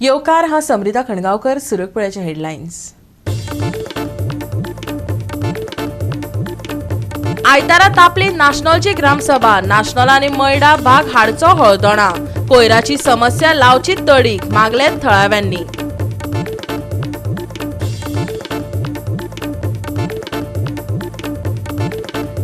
येवकार हा समृद्धा खणगावकर. सुरकपुळ्याचे हेडलाईन्स. आयतारा तापली नाशनलची ग्रामसभा. नाशनलांनी मयडा भाग हाडचो हळदोणा. कोयराची समस्या लावची तडीक मागले थळाव्यांनी.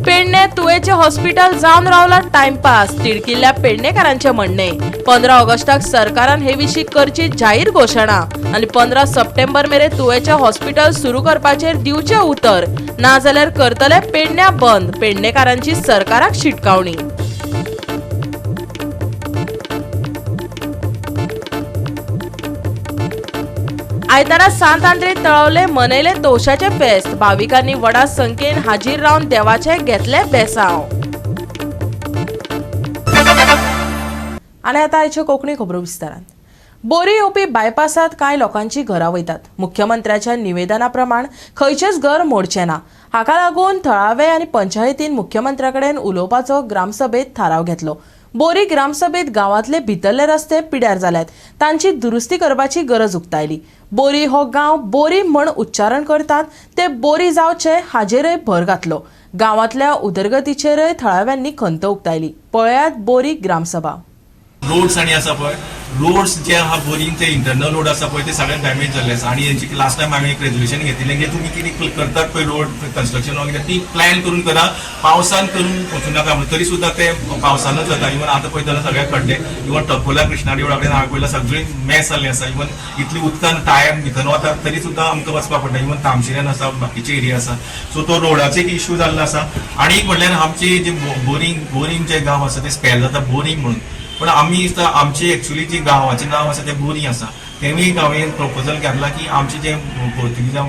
पेडणे तुवेचे हॉस्पिटल जावन रावला टाइमपास. तिडकिल्ल्या पेडणेकारांचे म्हणणे. 15 ऑगस्टाक सरकारान हे विशीं करची जाहीर घोषणा आणि 15 सप्टेंबर मेरेन तुवेचे हॉस्पिटल सुरू करपाचेर दिवचे उतर. ना जाल्यार करतले पेडण्या बंद. पेडणेकारांची सरकाराक शिटकावणी. आयतारा सांत आंद्रे तळवले मनयले तोशाचे फेस्त. भाविकांनी व्हडा संख्येन हाजीर रावन देवाचे घेतले बेसांव. आनी आतां आयच्यो कोंकणी खबरो विस्तारान. बोरी येवपी बायपासात कांय लोकांची घरां वयतात. मुख्यमंत्र्याच्या निवेदना प्रमाण खंयचेच घर मोडचे ना. हाका लागून थळावे आनी पंचायतीन मुख्यमंत्र्या कडेन उलोवपाचो ग्रामसभेत थाराव घेतलो. बोरी ग्रामसभेत गांवांतले भितरले रस्ते पिड्यार जाल्यात. तांची दुरुस्ती करपाची गरज उक्तायली. बोरी हो गांव बोरी म्हण उच्चारण करतात ते बोरी जावचे हाजेरय भर घातलो. गांवांतल्या उदरगतीचेरय थळाव्यांनी खंत उक्तायली. पळयात बोरी ग्रामसभा. रोड्स आणि आसा पळय, रोड्स जे आहा बोरींग ते इंटरनल रोड आसा पळय ते सगळे डॅमेज जाल्ले आसा. आणि हेंची लास्ट टायम हांवें एक रेजोल्युशन घेतिल्लें की तुमी कितें करतात पळय रोड कन्स्ट्रक्शन वगैरे ती प्लॅन करून करा, पावसान करून वचूं नाका. तरी सुद्दां ते पावसानूच जाता. इवन आतां पळयतना सगळे खड्डे. इवन टकोला कृष्णा देवळा कडेन हांवें पळयलां सगळी मॅस जाल्ली आसा. इवन इतली उदकान टायम भितर वता तरी सुद्दां आमकां वचपाक पडटा. इवन तामशिऱ्यान आसा, बाकीचे एरिया आसा. सो तो रोडाचो एक इश्यू जाल्लो आसा. आणि एक म्हणल्यार आमची जे बोरींग जे गांव आसा ते स्पॅल जाता बोरींग म्हणून. पण आम्ही आमचे एक्च्युअली जे गांवाचें नांव आसा तें बोरी आसा. तेंवूय हांवें प्रपोजल घातला की आमचे जे पोर्तुगीजां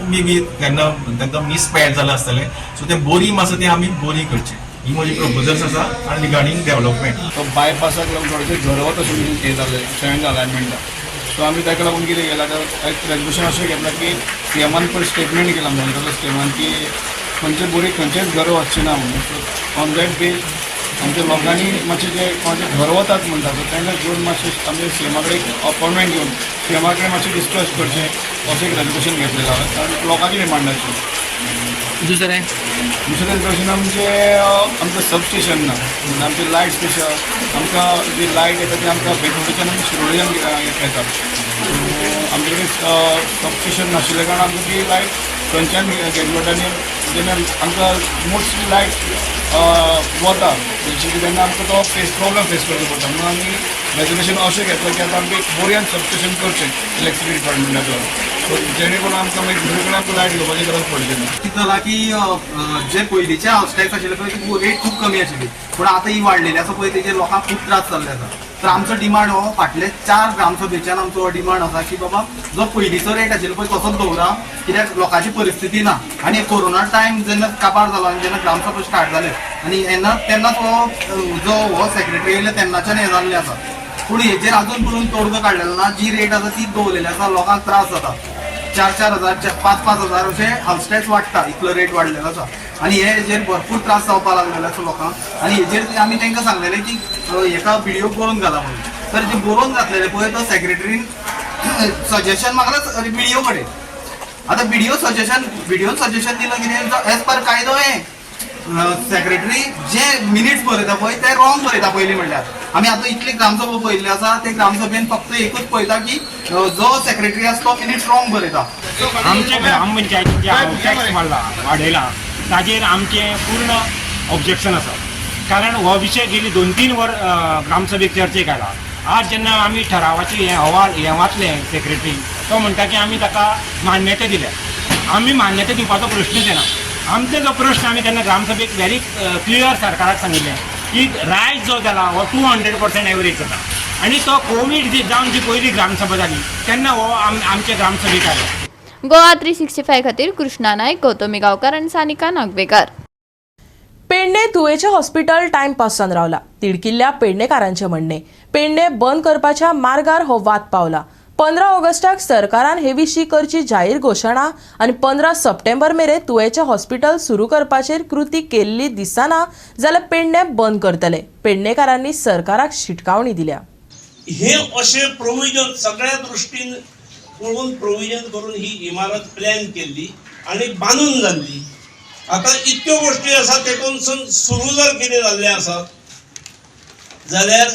मे बी केन्ना तांकां मिसस्पेल्ड जालें आसतलें. सो तें बोरीम आसा तें आमी बोरी करचें. ही म्हजी प्रपोजल्स आसा आनी रिगार्डींग डेव्हलपमेंट. बायपासाक लागून थोडेशें घरवत अशें हें जालें चेंज अलायनमेंटा. सो आमी ताका लागून कितें केलां तर एक रेजोल्युशन अशें घेतलां की सीएमान पयर स्टेटमेंट केला मॉनिटरल स्टेटमेंट की खंयचे बोरी खंयचेच घर वचचें ना म्हणून. ऑन दॅट बेज आमच्या लोकांनी मातशें जे कोणाचे घर वतात म्हणटा सो तांकां घेवन मातशें आमच्या सीएमा कडेन एक अपॉयंटमेंट घेवन सीएमा कडेन मातशें डिस्कस करचें अशें एक रेजोल्युशन घेतलेलें आसा. कारण लोकांची डिमांड आसची. दुसरें रेजोल्युशन म्हणजे आमचं सबस्टेशन ना आमचे लायट स्पेशल आमकां जी लायट येता ती आमकां बेतोडच्यान आनी शिरोड्यान येता. आमचे कडेन सबस्टेशन नाशिल्ल्या कारणान आमकां ती लायट खंयच्यान गॅजमेटांनी जेन्ना आमकां मोस्टली लायट वता तेन्ना आमकां तो प्रॉब्लम फेस करचो पडटा. म्हणून आमी रेजोल्युशन अशें घेतलें की आतां आमकां एक बोरयान सबस्टेशन करचें इलेक्ट्रिसिटी डिपार्टमेंटाचो. जेणे करून आमकां मागीर घरा कडेन आमकां लायट घेवपाची गरज पडची ना. कितें जाला की जे पयलींचे हावस टॅक्स आशिल्ले पळय ती रेट खूब कमी आशिल्ली. पूण आतां ही वाडलेली आसा पळय तेजेर लोकांक खूब त्रास जाल्ले आसा. तर आमचो डिमांड हो फाटले 4 ग्रामसभेच्यान आमचो डिमांड आसा की बाबा जो पयलींचो रेट आशिल्लो पळय तसोच दवरा. कित्याक लोकांची परिस्थिती ना. आनी कोरोना टायम जेन्ना काबार जालो आनी जेन्ना ग्रामसभा स्टार्ट जाले आनी तेन्ना जो हो सेक्रेटरी येयले तेन्नाच्यान हें जाल्लें आसा. पूण हेजेर अजून पळोवन तोडगो काडलेलो ना. जी रेट आसा ती दवरलेली आसा. लोकांक त्रास जाता. 4,000 5,000 अशें हावस टॅक्स वाडटा. इतलो रेट वाडलेलो आसा. आनी हेजेर भरपूर त्रास जावपाक लागलेले आसा लोकांक. आनी हेजेर आमी तांकां सांगलेलें की हेका व्हिडिओ बरोवन घाला म्हणून. तर जे बरोवन घातलेले पळय तो सेक्रेटरीन सजेशन मागला व्हिडिओ कडेन. आतां व्हिडिओन सजेशन दिलं कितें एज पर कायदो हें सेक्रेटरी जे मिनिट्स बरयता पळय ते रॉंग बरयता पयलीं म्हणल्यार. आमी आतां इतली ग्रामसभा पळयल्ली आसा ते ग्रामसभेन फक्त एकूच पळयता की जो सेक्रेटरी आसा तो मिनिट्स रॉंग बरयता. आमच्या ग्रामपंचायतीचे टॅक्स वाडयला ताजेर आमचें पूर्ण ऑब्जेक्शन आसा. कारण हो विशय गेली 2-3 वर ग्रामसभेक चर्चेक आयला. आज जेन्ना आमी ठरावाचे हें वाचलें सेक्रेटरी तो म्हणटा की आमी ताका मान्यता दिल्या. आमी मान्यता दिवपाचो प्रश्नच येना. आमचो जो प्रश्न आमी तेन्ना ग्रामसभेक व्हेरी क्लियर सरकाराक सांगिल्लें की रायज जो जाला हो 200% एवरेज जाता. आनी तो कोवीड जावन जी पयली ग्रामसभा जाली तेन्ना हो आमच्या ग्रामसभेक आयलो. गोवा 365 खातीर कृष्णा नायक, गौतमी गांवकार आनी सानिका नागवेकर. पेडणे तुवेचे हॉस्पिटल टाइमपासान रावला. तिडकिल्ल्या पेडणेकारांचे म्हणणे. पेडणे बंद करपाच्या मार्गार हो वाद पावला. 15 ऑगस्टाक सरकारान हे विशीं करची जाहीर घोषणा आणि 15 सप्टेंबर मेरेन तुवेचे हॉस्पिटल सुरू करपाचेर कृती केल्ली दिसना जाल्यार पेडणे बंद करतले. पेडणेकारांनी सरकाराक शिटकावणी दिल्या. हे अशें प्रोविजन सगळ्या दृश्टीन पळोवन प्रोविजन करून ही इमारत प्लॅन केल्ली आनी बांदून जाल्ली. आता इतक्यो गोष्टी आसा तेतून सुरू जर कितें जाल्लें आसत जाल्यार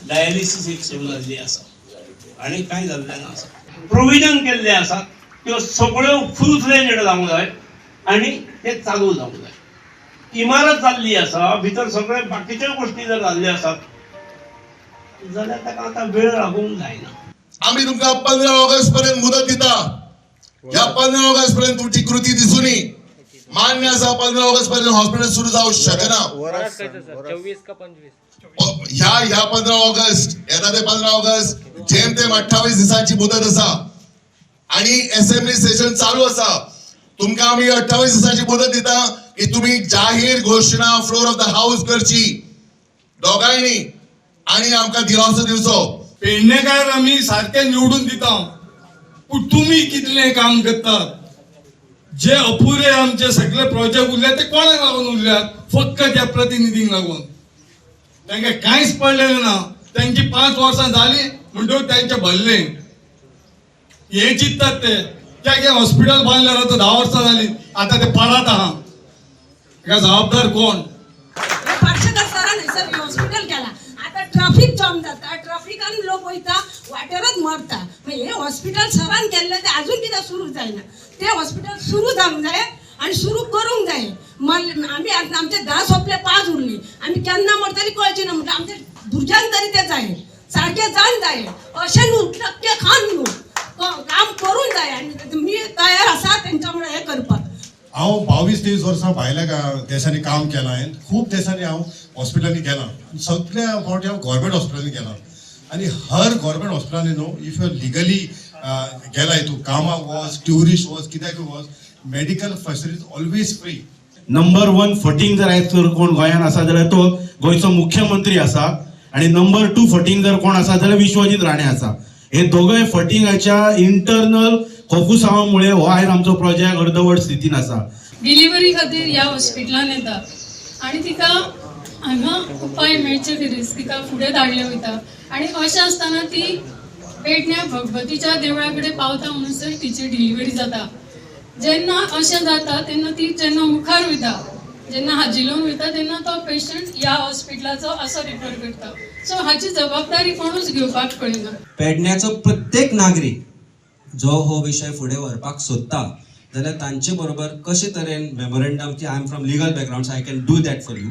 डायलिसीस एक सुरू जाल्ली आसा आनी कांय जाल्लें नासा. प्रोविजन केल्ले आसात त्यो सगळ्यो फूल फ्लेजेड जावंक जाय आनी ते चालू जावंक जाय. इमारत जाल्ली आसा, भितर सगळे बाकीच्यो गोष्टी जर जाल्ल्यो आसात जाल्यार ताका आतां वेळ लागूंक जायना. आम्ही तुमका 15 ऑगस्ट पर्यंत मुदत दिता. या 15 ऑगस्ट पर्यंत तुमची कृती दिसून येई. मान्य असा 15 ऑगस्ट पर्यंत हॉस्पिटल सुरू जाऊ शकना. ह्या 15 ऑगस्ट येता ते 15 ऑगस्ट जेम तेम 28 दिसांची मुदत असा आणि असेंब्ली सेशन चालू असा. तुमका आम्ही 28 दिसांची मुदत दिता की तुम्ही जाहीर घोषणा फ्लोर ऑफ द हाऊस करची दोघांनी आणि आमका दिलासो दिवचो. पेडणेकार आम्ही सारखे निवडून दिता, पण तुम्ही कितले काम करतात? जे अपुरे आमचे सगळे प्रोजेक्ट उरले ते कोणाक लागून उरल्यात? फक्त त्या प्रतिनिधींक लागून. तांकां कांयच पडलेलें ना. तांची 5 वर्सां जाली म्हणटूच तांचे भरले. हे चिंततात ते कित्याक हॉस्पिटल बांदल्यार आतां 10 वर्सां जाली, आता ते पडात आहा. हेका जबाबदार कोण? पार्शेकर सरान सर हॉस्पिटल केला. आता ट्रॅफिक जाम जाता, ट्रॅफिकान लोक वयता वाटेरच मरता. हे हॉस्पिटल सरान केल्ले ते अजून कित्याक सुरू जायना? ते हॉस्पिटल सुरू जावंक जाय आणि सुरू करूंक जाय. आम्ही आमचे 10 सोंपले 5 उरली. आम्ही केन्ना मरतली कळची ना. म्हणजे आमच्या भुरग्यांक तरी ते जाय, सारखे जावन जाय. अशें न्हू टक्के खान न्हू, काम करून जाय. आणि मी तयार आसा तेंच्या मुळे हे करपाक. हांव 22-23 वर्सां भायल्या देशांनी काम केलां. हांवें खूब देशांनी हांव हॉस्पिटलांनी गेलां. सगळ्या फावटी हांव गव्हर्मेंट हॉस्पिटलांनी गेलां. आणि हर गव्हर्मेंट हॉस्पिटलांनी न्हू इफ यू लिगली गेला तूं कामाक वच, ट्युरिस्ट वच, कित्याक वच, medical facilities always free. Number 1 फटींग जर आयज जर कोण गोंयांत आसा जाल्यार तो गोंयचो मुख्यमंत्री आसा. आणि नंबर 2 फटींग जर कोण आसा जाल्यार विश्वजीत राणे आसा. हे दोगय फटींगाच्या इंटरनल फोकुसामुळे हो आयज आमचो प्रोजेक्ट अर्दवट स्थितीन आसा. डिलिव्हरी खातीर ह्या हॉस्पिटलान येता आनी तिका हांगा उपाय मेळचे खातीर तिका फुडें धाडलें वयता. आनी अशें आसतना ती पेडण्या भगवतीच्या देवळा कडेन पावता म्हणसर तिची डिलिव्हरी जाता. जेन्ना अशें जाता तेन्ना ती जेन्ना मुखार वयता, जेन्ना हाजिलोन वयता तेन्ना तो पेशंट ह्या हॉस्पिटलाचो असो रिफर करता. सो हाची जबाबदारी कोणूच घेवपाक पडिना. पेडण्याचो प्रत्येक नागरीक जो हो विषय फुडें व्हरपाक सोदता जाल्यार तांचे बरोबर कशे तरेन मेमोरेंडम की I am from legal background so I can do that for you,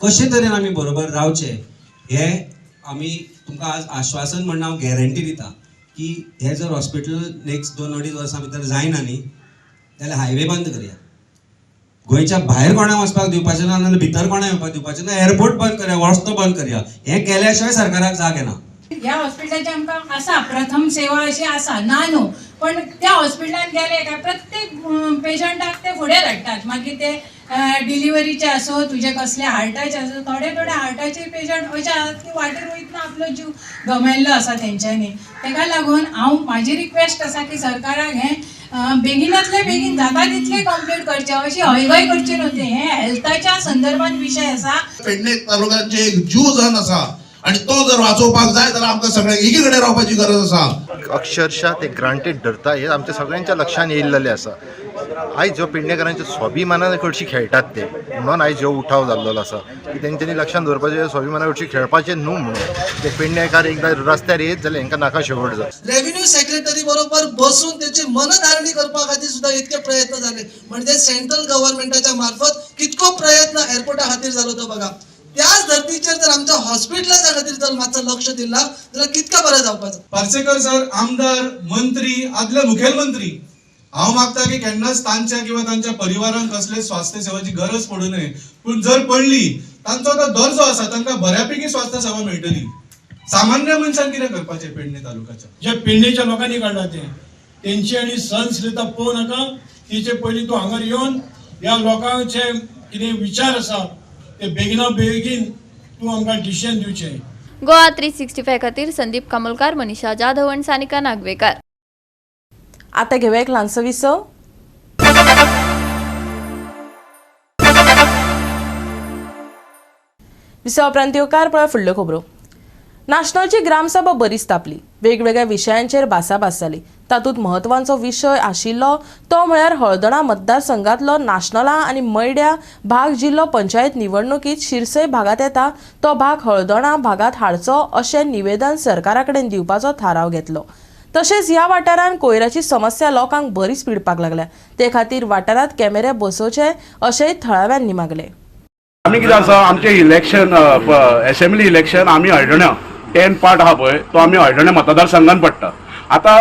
कशे तरेन आमी बरोबर रावचे हे आमी तुमकां आज आश्वासन म्हणून हांव गॅरंटी दिता की हे जर हॉस्पिटल नेक्स्ट 2-2.5 वर्सां भितर जायना न्ही जाल्यार हायवे बंद करया. गोंयच्या भायर कोणाक वचपाक दिवपाचें ना, नाजाल्यार भितर कोणाक येवपाक दिवपाचें ना. एअरपोर्ट बंद करया, रस्तो बंद करया. हें केल्या शिवाय सरकाराक जाग येना. ह्या हॉस्पिटलाची आमकां आसा प्रथम सेवा अशी आसा ना न्हू, पण त्या हॉस्पिटलान गेले काय प्रत्येक पेशंटाक ते फुडें धाडटात. मागीर ते डिलिव्हरीचे असो, तुजे कसले हार्टाचे असो, थोडे हार्टाचे पेशंट अशे आसात की वाटेर वयतना आपलो जीव गमायल्लो आसा तेंच्यांनी. तेका लागून हांव म्हाजी रिक्वेस्ट आसा की सरकाराक हें बेगिनातले बेगीन जाता तितले कंप्लीट करचें. अशी हयगय करची न्हू. हे हेल्थाच्या संदर्भात विशय आसा. पेडणे तालुक्याचे एक जीव जावन आसा आणि तो जर वाचोवपाक जाय जाल्यार आमकां सगळ्यांक एकी कडेन रावपाची गरज आसा. अक्षरशः ते ग्रांटेड धरता हे आमच्या सगळ्यांच्या लक्षात येयल्लेले आसा. आयज जो पेडणेकारांच्या स्वाभिमाना कडशी खेळटात ते म्हणून आयज जो उठाव जाल्लो आसा की तेंच्यांनी लक्षात दवरपाचें स्वाभिमाना कडशी खेळपाचें न्हू म्हणून ते पेडणेकार एकदां रस्त्यार येत जाल्यार हांकां नाका शेवट जाय. रेव्हेन्यू सेक्रेटरी बरोबर बसून त्याची मनधारणी करपा खातीर सुद्दां इतके प्रयत्न झाले. म्हणजे सेंट्रल गव्हर्नमेंटाच्या मार्फत कितको प्रयत्न एअरपोर्टा खातीर जालो तो बघा. त्याच धर्तीचेर जर आमच्या हॉस्पिटलाच्या खातीर जर मातसो लक्ष दिला जाल्यार कितका बरें जावपाचो. पार्सेकर सर आमदार, मंत्री, आदले मुखेलमंत्री, हांव मागता की केन्नाच तांच्या किंवा तांच्या परिवारांक कसले स्वास्थ्य सेवाची गरज पडू नये. पूण जर पडली तांचो तो दर्जो आसा, तांकां बऱ्यापैकी स्वास्थ्य सेवा मेळटली. सामान्य मनशान कितें करपाचें पेडणे तालुक्याच्या? जे पेडणेच्या लोकांनी काढला तेंची आनी सहनशीलता पळोवं नाका. तिचे पयलीं तूं हांगा येवन ह्या लोकांचे कितें विचार आसा ते बेगिना बेगीन तूं आमकां डिसिजन दिवचें. गोवा 365 खातीर संदीप कामोलकार, मनीषा जाधव आणि सानिका नागवेकर. आता घेऊया एक ल्हानसो विसव. विसवा उपरांत येवकार पळय फुडल्यो खबरो. नाशनलची ग्रामसभा बरीच तापली. वेगवेगळ्या विशयांचेर भासाभास जाली. तातूंत महत्वाचो विशय आशिल्लो तो म्हळ्यार हळदणा मतदारसंघातलो नाशनला आनी मैड्या भाग जिल्लो पंचायत निवडणुकीत शिरसय भागात येता तो भाग हळदणा भागात हाडचो अशें निवेदन सरकारा कडेन दिवपाचो थाराव घेतलो. तशेंच ह्या वाठारांत कोयराची समस्या लोकांक बरीच पिडपाक लागल्या. ते खातीर वाठारांत कॅमेरे बसोवचे अशेंय थळाव्यांनी मागले. आमी कितें आसा आमचें इलेक्शन असेंब्ली इलेक्शन आमी हळदण्या 10 पार्ट आहा पळय तो आमी हळदण्या मतदारसंघान पडटा. आतां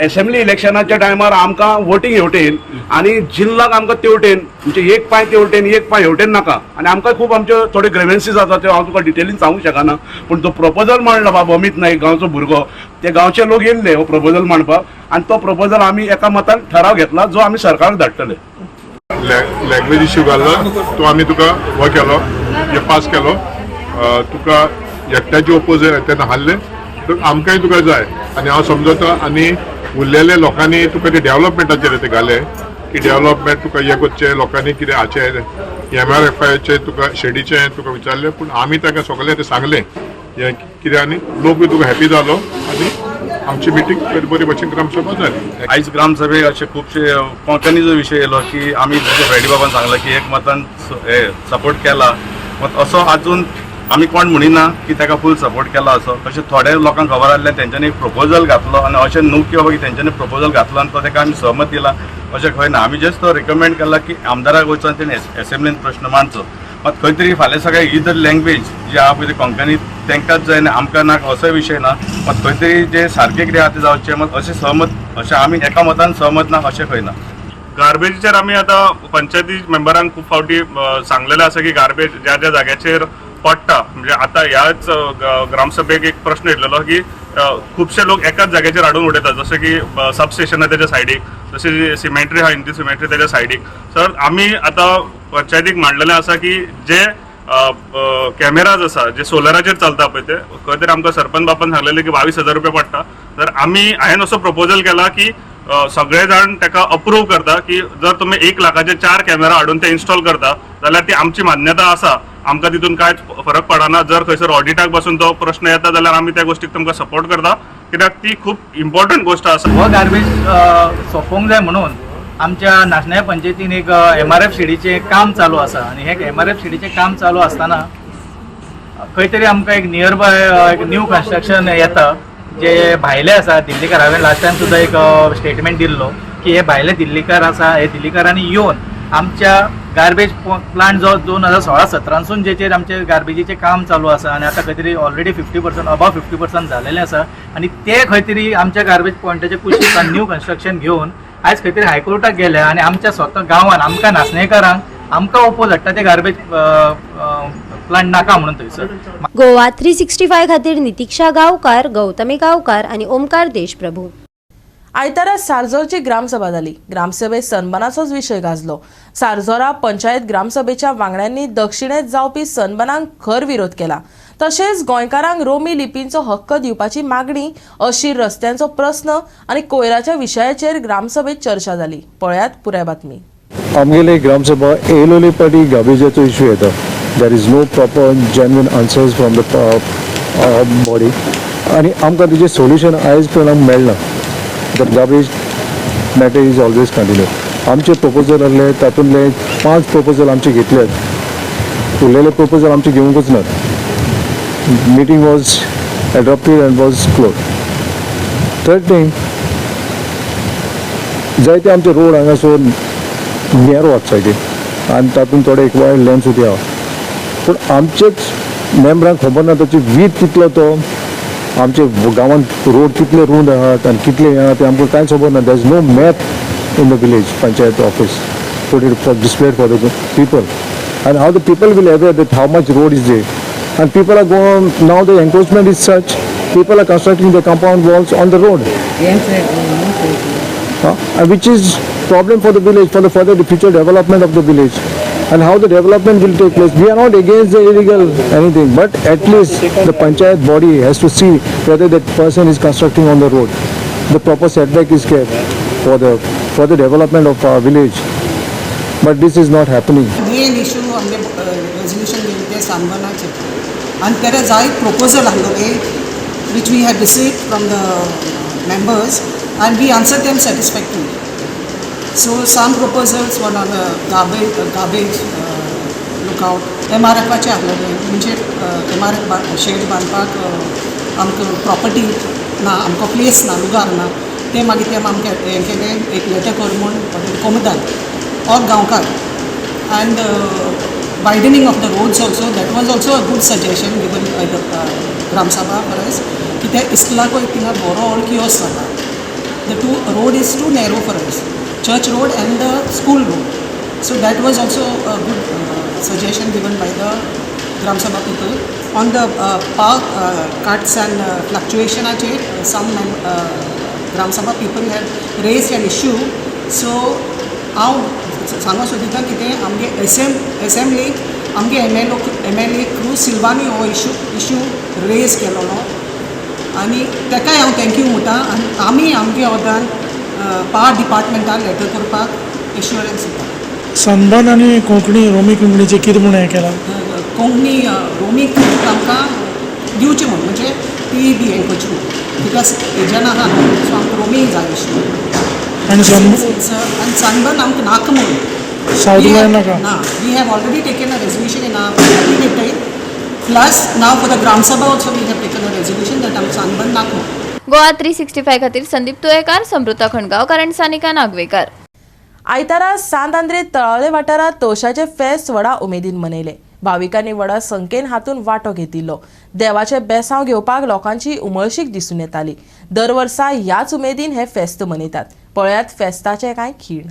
असेंब्ली इलेक्शनाच्या टायमार आमकां वोटींग हेवटेन आनी जिल्लाक आमकां तेवटेन म्हणजे एक पांय तेवटेन एक पांय हेवटेन नाका आनी आमकां खूब आमच्यो थोड्यो ग्रेव्हन्सीस आसा त्यो हांव तुका डिटेलीन सांगूंक शकना. पूण जो प्रपोजल मांडला बाबा अमित नाईक गांवचो भुरगो ते गांवचे लोक येयल्ले हो प्रपोजल मांडपाक आनी तो प्रपोजल आमी एका मतान ठराव घेतला जो आमी सरकाराक धाडटले. लँग्वेज इश्यू घाल्लो तो आमी तुका हो केलो पास केलो तुका एकट्याचे ओपोजीट तेन्ना हारले आमकांय तुका जाय आनी हांव समजता आनी उरलेल्या लोकांनी तुका ते डेव्हलपमेंटाचेर ते घाले की डेव्हलपमेंट तुका हे करचें लोकांनी कितें हाचेर MRFIचे तुका शेडीचें तुका विचारलें पूण आमी ताका सगळें ते सांगलें हें कितें आनी लोकूय तुका हॅपी जालो आनी आमची मिटींग बरी भशेन ग्रामसभा जाली. आयज ग्रामसभेक अशे खुबशे कोंकणीचो विशय येयलो की आमी जशें फ्रेडी बाबान सांगलां की एक मतान सपोर्ट केला असो आजून आमी कोण म्हणिना की ताका फूल सपोर्ट केला असो. तशें थोड्या लोकांक खबर आसलें तेंच्यांनी एक प्रपोजल घातलो आनी अशें न्हू की बाबा की तेंच्यांनी प्रपोजल घातलो आनी तो ताका आमी सहमत दिला अशें खंय ना. आमी जस्ट तो रिकमेंड केला की आमदाराक वचून तेणें असेंब्लीन प्रश्न मांडचो. मात खंय तरी फाल्यां सगळ्या इदर लँग्वेज जी आहा पळय कोंकणी तांकांच जाय आनी आमकां नाक असो विशय ना. मात खंय तरी जे सारकें कितें आहा तें जावचें मात अशें सहमत अशें आमी एका मतान सहमत ना अशें खंय ना. गार्बेजीचेर आमी आतां पंचायती मेंबरांक खूब फावटी सांगलेलें आसा की गार्बेज ज्या ज्या जाग्याचेर पडटा म्हणजे आतां ह्याच ग्रामसभेक एक प्रश्न येयल्लो की खुबशे लोक एकाच जाग्याचेर हाडून उडयतात जशें की सबस्टेशन आहे तेच्या सायडीक जशें सिमेंट्री आहा हिंदी सिमेंट्री तेच्या सायडीक. सर आमी आतां पंचायतीक मांडलेलें आसा की जे कॅमेराज आसा जे सोलराचेर चलता पळय ते खंय तरी आमकां सरपंच बापान सांगलेलें की 22,000 रुपया पडटा. तर आमी हांवें असो प्रपोजल केला की सगळे जाण ताका अप्रूव करता की जर तुमी 1 लाखाचे 4 कॅमेरा हाडून ते इन्स्टॉल करता जाल्यार ती आमची मान्यता आसा. आमकां तितून कांयच फरक पडना. जर खंयसर ऑडिटाक पासून तो प्रश्न येता जाल्यार आमी त्या गोष्टीक तुमकां सपोर्ट करता कित्याक ती खूब इम्पॉर्टंट गोष्ट आसा. हो गार्बेज सोंपोवंक जाय म्हणून आमच्या नाशण्या पंचायतीन एक MRF शिडीचें काम चालू आसा आनी हे MRF शिडीचें काम चालू आसतना खंय तरी आमकां एक नियर बाय एक न्यू कन्स्ट्रक्शन येता जे भायले आसा दिल्लीकार. हांवें लास्ट टायम सुद्दां एक स्टेटमेंट दिल्लो की हे भायले दिल्लीकार आसा हे दिल्लीकारांनी येवन आमच्या गार्बेज प्लांट जो 2016-17 जेचेर आमचे गार्बेजीचें काम चालू आसा आनी आतां खंय तरी ऑलरेडी 50% अबाव 50% जालेलें आसा आनी ते खंय तरी आमच्या गार्बेज पॉयंटाचे कुशीक न्यू कन्स्ट्रक्शन घेवन आयज खंय तरी हायकोर्टाक गेले आनी आमच्या स्वता गांवांत आमकां नासणेकारांक आमकां ओपोज हाडटा ते गार्बेज प्लांट नाका म्हणून थंयसर. गोवा 365 खातीर नितीक्षा गांवकार, गौतमी गांवकार आनी ओमकार देशप्रभू. आयतारा सारजोरची ग्रामसभा जाली. ग्रामसभेत सन्मानाचोच विशय गाजलो. सारजोरा पंचायत ग्रामसभेच्या वांगड्यांनी दक्षिणेत जावपी सन्मानांक खर विरोध केला. तशेंच गोंयकारांक रोमी लिपींचो हक्क दिवपाची मागणी, अशीर रस्त्यांचो प्रस्न आनी कोयराच्या विशयाचेर ग्रामसभेत चर्चा जाली. पळयात पुराय बातमी. आमगेली ग्रामसभा येयलोली पाटी गार्बेजाचो इश्यू येता. There is no proper genuine answers from the body आनी आमकां तेजें सोल्युशन आयज पर्यंत मेळना. The garbage matter is always continue. आमचे प्रपोजल आहले तातूंतले 5 प्रपोजल आमचे घेतल्यात. उरलेले प्रपोजल आमचे घेवंकूच नात. Meeting was adopted end was close. Third thing जायते आमचे रोड हांगासर नेरो वचपाचे आनी तातूंत थोडे एक वायल्ड लँड सुद्दां आहा. पूण आमचेच मेंबरांक खबर ना ताची वीथ कितलो तो आमचे गांवांत रोड कितले रूंद आहात आनी कितले आहा ते आमकां कांयच खबर ना. There is no map in the village panchayat office put it for displayed for the people and how the people will aware that how much road is there and people are going now the encroachment is such people are constructing the compound walls on the road which is problem for the village for the further the future development of the village and how the development will take place. We are not against the illegal anything but at least the panchayat body has to see whether that person is constructing on the road. The proper setback is kept for the development of our village. But this is not happening. Main issue आमगे resolution घेवन ते सांबानाचे आनी तेरे जाय proposal आहलोले which we had received from the members and we answered them satisfactorily. So some proposals were on garbage lookout. MRFचे आहलोले म्हणजे MRF shade बांदपाक आमकां property ना, आमकां प्लेस ना, लुगार ना, ते मागीर ते आमकां हें केलें एक लेटर कर म्हूण कोमदान और गांवकार. And widening of the roads also, that was also a good suggestion given by the Gram Sabha for us. कि ते इस्कुलाको थिंगा बरो ऑल कियोस्क जाता. The road is too narrow for us, church road and the school road. So that was also a good suggestion given by the Gram Sabha people. On the park cuts and fluctuation, some Gram Sabha people had raised an issue. So हांव सांगो सोदिता कितें आमगे एसेंब्लीक आमगे MLA cruise सिल्वानी हो issue raise केलोलो आनी तेकाय हांव thank you म्हणटा. आनी आमी आमगे वदान पावर डिपार्टमेंटाक लेटर करपाक एश्युरन्स दिता. सनबर्न आनी कोंकणी रोमी कोंकणीचें कितें म्हूण हें केलां? कोंकणी रोमीक तांकां दिवचें म्हूण म्हणजे ती बी हें करची म्हूण बिकॉज हेज्यान आहा न्हू, सो आमकां रोमीक जाय आशिल्लें. आनी सनबर्न आमकां नाका म्हणून सावथ गोंयान नाका. We have already taken a resolution in our cabinet. Plus now for the Gram Sabha also we have taken a resolution that आमकां सनबर्न नाका. गोवा 365 खातीर संदीप तुयेकार, समृता खणगांवकार आनी सानिका नागवेकर. आयतारा सांत तळावले वाठारांत तवशाचे फेस्त व्हडा उमेदीन मनयले. भाविकांनी व्हडा संख्येन हातूंत वांटो घेतिल्लो. देवाचे बेसांव घेवपाक लोकांची उमळशीक दिसून येताली. दर वर्सा ह्याच उमेदीन हे फेस्त मनयतात. पळयात फेस्ताचे कांय खीण.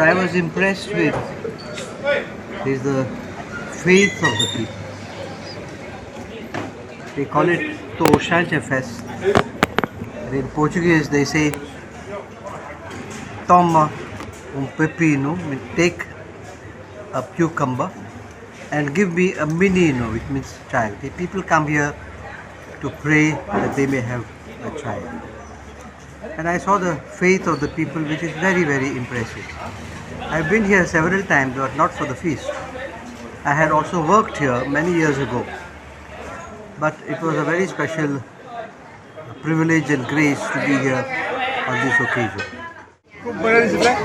I was impressed with is the faith of the people. They call it Toshache Fest. And in Portuguese they say toma pepino, take a cucumber and give me a menino, which means child. The people come here to pray that they may have a child. And I saw the faith of the people, which is very, very impressive. I've been here several times, but not for the feast. I had also worked here many years ago, but it was a very special privilege and grace to be here on this occasion. खूप बरें दिसलें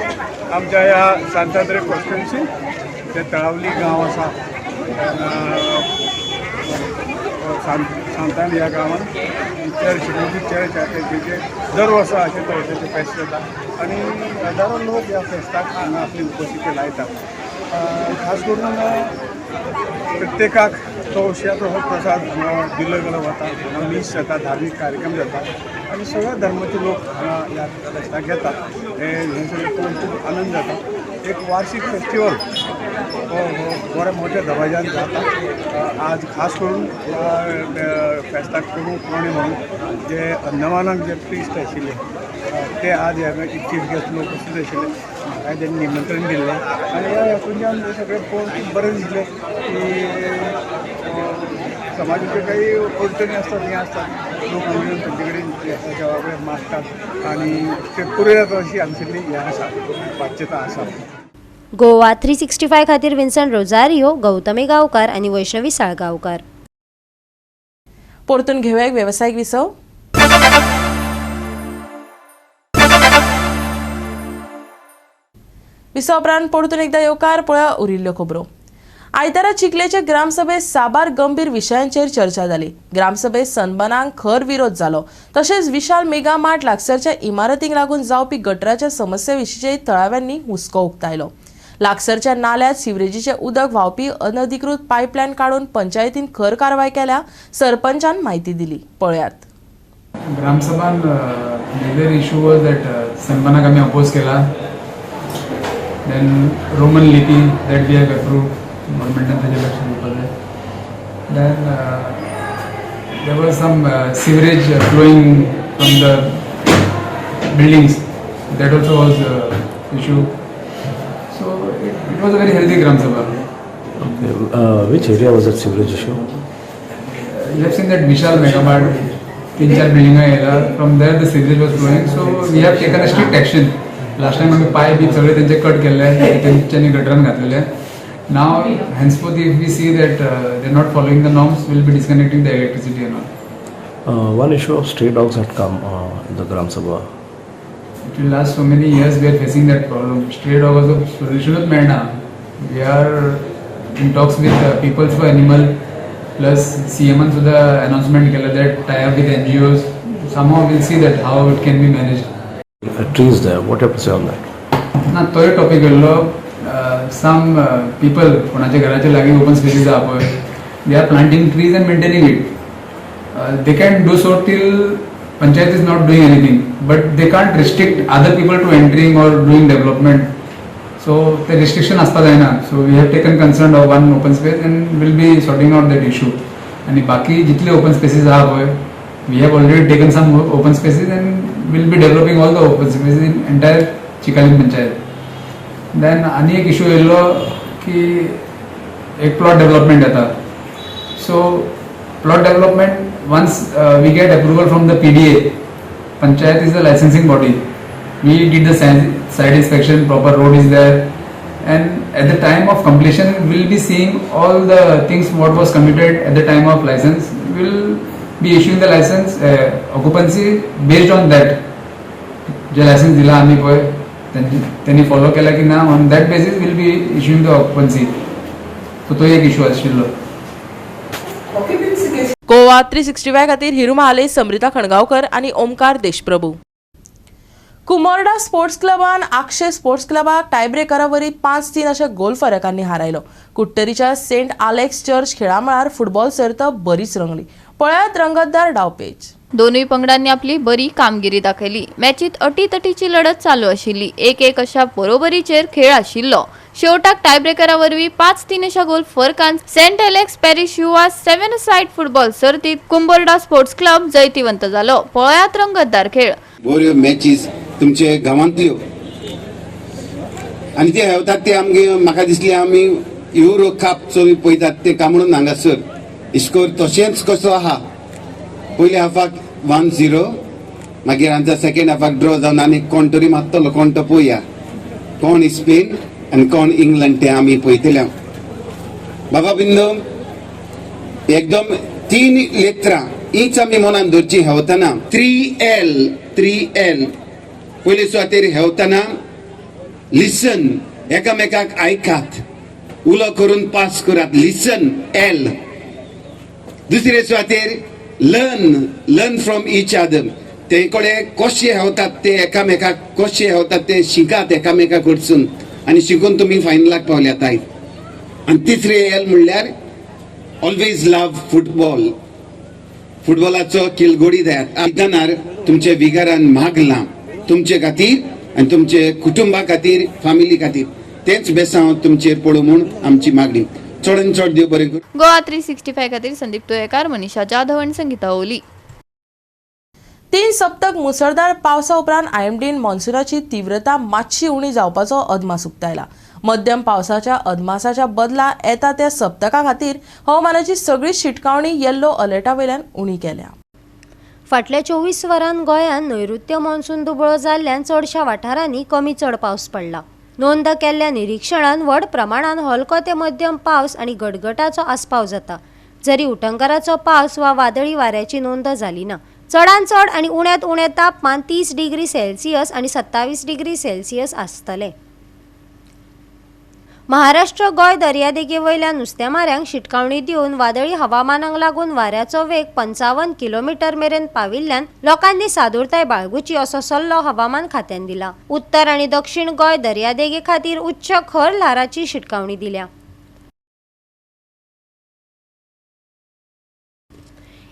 आमच्या ह्या सांतांद्रे constituency ते तळावली गांव आसा सांतान ह्या गांवांत चर्च चर्च आसा तेजे दर वर्सा अशें तवशाचें फेस्त जाता आनी हजारो लोक ह्या फेस्ताक हांगा आपली उपस्थिती लायतात. खास करून प्रत्येकाक तवशाचो हो प्रसाद हांगा दिलो गेलो वता, हांगा मीस जाता, धार्मीक कार्यक्रम जाता आनी सगळ्या धर्माचे लोक हांगा ह्या फेस्ताक येतात. हे सगळें पळोवन खूब आनंद जाता. एक वार्षिक फेस्टिवल हो बऱ्या मोठ्या दबाज्यान जाता. आज खास करून ह्या फेस्ताक प्रमुख पाहुणे म्हणून जे अंदमानाक जे प्रिस्ट आशिल्ले ते आज ह्या चीफ गेस्ट लोक उपस्थित आशिल्ले. म्हाका तेणी निमंत्रण दिल्लें आनी ह्या हेतूंतल्यान सगळें पळोवन खूब बरें दिसलें की समाजाचे काही अडचणी असतात हे असतात लोक हांगा तांचे कडेन देवा कडेन मागतात आनी ते पुराय जाता अशी आमची हें आसा पाच्यता आसा. गोवा 365 खातीर विन्संट रोजारियो, गौतमी गांवकार आनी वैष्णवी साळगांवकार. परतून घेऊया एक व्यावसायिक विसव. विसा उपरांत परतून एकदा येवकार पळया उरिल्ल्यो खबरो. आयतारा चिखलेचे ग्रामसभेत साबार गंभीर विशयांचेर चर्चा जाली. ग्रामसभेत सनबर्नाक खर विरोध जालो. तशेंच विशाल मेगा मार्ट लागसारच्या इमारतींक लागून जावपी गटराच्या समस्ये विशींचेय थळाव्यांनी हुस्को उक्तायलो. लागसारच्या नाल्यात सिवरेजीचे उदक व्हांवपी अनधिकृत पायपलायन काडून पंचायतीन खर कारवाय केल्या, सरपंचान माहिती दिली. पळयात. ग्रामसभान मेजर इशू वॉज दॅट सनबर्नाक आमी अपोज केला. देन रोमन लिपी दॅट वी हॅव अप्रूव्ड, गव्हर्मेंटान ताजेर लक्ष दिवपाक जाय. Then there was some sewerage flowing from the buildings, that also was issue. So it was a very healthy Gram Sabha. Okay. Which area was that sewerage issue? You have seen that Vishal Mega Mart, 3-4 building area. From there the sewage was flowing. So we have taken a strict action. Last time आम्ही पाय बी सगळे त्यांचे cut केले, त्यांच्यानी गटरान घातलेले. Now henceforth if we see that they are not following the norms, we will be disconnecting the electricity and all. One issue of stray dogs had come in the Gram Sabha. It will last so many years. We are facing that problem. Stray dog was a solution of Merna. We are in talks with Peoples for Animal plus CMN to the announcement that tie up with NGOs. Somehow we'll see that how it can be managed. Trees there. What do you have to say on that? Na to topic allo. Some people कोणाच्या घराच्या लागी open spaces आहे. They are planting trees and maintaining it. They can do so till Panchayat is not doing anything, but they can't restrict other people to entering or doing development. So the restriction असता जायना. So we have taken concern of one open space and will be sorting out that issue. आणि बाकी जितले open spaces आहे, we have already taken some open spaces and will be developing all the open spaces in entire Chikhalin Panchayat. Then आणि एक issue yellow की एक plot development येता. So plot development, once we get approval from the PDA, Panchayat is the licensing body. We did the site inspection, proper road is there, and at the time of completion we will be seeing all the things what was committed at the time of license. We will be issuing the license occupancy based on that. जे license दिला आम्ही पळय त्यांनी follow केला की ना, on that basis we will be issuing the occupancy. So तो एक issue आशिल्लो. गोवा 365 खातीर हिरू महाले, समृता खणगांवकर आणि ओमकार देशप्रभू. कुमोर्डा स्पोर्ट्स क्लबान आक्षे स्पोर्ट्स क्लबाक टायब्रेकरा वरी 5-3 अशा गोल फरकांनी हारायलो. कुट्टरीच्या सेंट आलेक्स चर्च खेळामळार फुटबॉल सर्त बरीच रंगली. पळयात रंगतदार डावपेच. दोनूय पंगडांनी आपली बरी कामगिरी दाखयली. मॅचीत अटीतटीची लढत चालू आशिल्ली. 1-1 अशा बरोबरीचेर खेळ आशिल्लो. शेवटाक टायब्रेकरा वरवीं 5-3 अशा गोल फरकान सेंट एलेक्स पॅरिश युवा 7 साइड फुटबॉल सर्तीत कुंबोर्डा स्पोर्ट्स क्लब जैतिवंत जालो. पळयात रंगतदार खेळ. बऱ्यो मॅचीस तुमचे गांवांतल्यो आनी ते हेवतात ते आमगे म्हाका दिसली आमी युरो कप चो पळयतात ते कामणून हांगासर इस्कोर तशेंच कसो आहा. पयल्या हाफाक 1-0, मागीर आमच्या सेकंड हाफाक ड्रॉ जावन आनी कोण तरी मारतलो, कोण तो पळोवया. कोण स्पेन आनी कोण इंग्लंड ते आमी पळयतले. बाबा बिंदो एकदम 3 लेत्रां हीच आमी मनान दवरची हेवतना. 3L पयले सुवातेर हेवतना लिसन, एकामेकाक आयकात, उलो करून पास करात. लिसन L. दुसरे सुवातेर लर्न फ्रॉम ईच अदर. ते कडेन कशे हेवतात ते एकामेकाक कशे हेवतात ते शिकात एकामेका कडसून आनी शिकून तुमी फायनलाक पावल्यात आयज. आनी तिसरे L म्हणल्यार ऑलवेज लव फुटबॉल. फुटबॉलाचो किलगोडी जायात. आयदनार तुमचे विगारान मागला तुमचे खातीर आनी तुमचे कुटुंबा खातीर, फॅमिली खातीर. तेच बेसांव तुमचेर पडू म्हूण आमची मागणी. चडान चड देव बरें करूं. गोवा 365 खातीर संदीप तोयेकार, मनीषा जाधव आनी संगीता ओली. 3 सप्तक मुसळधार पावसा उपरांत आयएमडीन मॉन्सूनाची तीव्रता मातशी उणी जावपाचो अदमास उक्तायला. मध्यम पावसाच्या अदमासाच्या बदला येता त्या सप्तका खातीर हवामानाची सगळी शिटकावणी येल्लो अलर्टा वयल्यान उणी केल्या. फाटल्या 24 वरांत गोंयांत नैऋत्य मॉन्सून दुबळो जाल्ल्यान चडशा वाठारांनी कमी चड पावस पडला. नोंद केल्ल्या निरीक्षणांत व्हड प्रमाणात हलको ते मध्यम पावस आनी गडगडाचो आस्पाव जाता. जरी उटंगराचो पावस वा वादळी वाऱ्याची नोंद जाली ना. चडांत चड आनी उण्यांत उणें तापमान 30 डिग्री सेल्सियस आनी 27 डिग्री सेल्सियस आसतले. महाराष्ट्र गोंय दर्यादेगे वयल्यान नुस्तेमाऱ्यांक शिटकावणी दिवन वादळी हवामानाक लागून वाऱ्याचो वेग 55 किलोमीटर मेरेन पाविल्ल्यान लोकांनी सादूरताय बाळगुची असो सल्लो हवामान खात्यान दिला. उत्तर आणि दक्षिण गोंय दर्यादेगे खातीर उच्च खर ल्हाराची शिटकावणी दिल्या.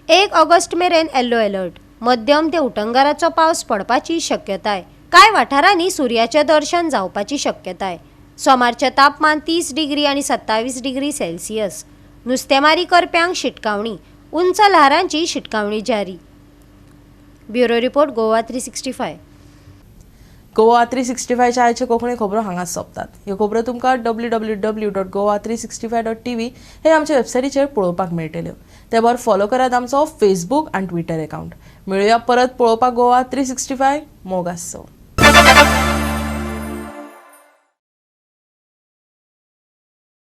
1 ऑगस्ट मेरेन येल्लो अलर्ट. मध्यम ते उटंगाराचो पावस पडपाची शक्यताय. कांय वाठारांनी सूर्याचें दर्शन जावपाची शक्यताय. सोमारचे तापमान 30 डिग्री आणि 27 डिग्री सेल्सियस. नुस्तेमारी करप्यांक शिटकावणी. उंच ल्हारांची शिटकावणी जारी. Bureau report Goa 365. गोवा 365 च्या आयच्यो कोंकणी खबरो हांगाच सोंपतात. ह्यो खबरो तुमकां www.goa365.tv हे आमच्या वेबसायटीचेर पळोवपाक मेळटल्यो. ते भायर फॉलो करात आमचो फेसबूक आनी ट्विटर अकाउंट. मेळुया परत पळोवपाक गोवा 365 मोग आसचो.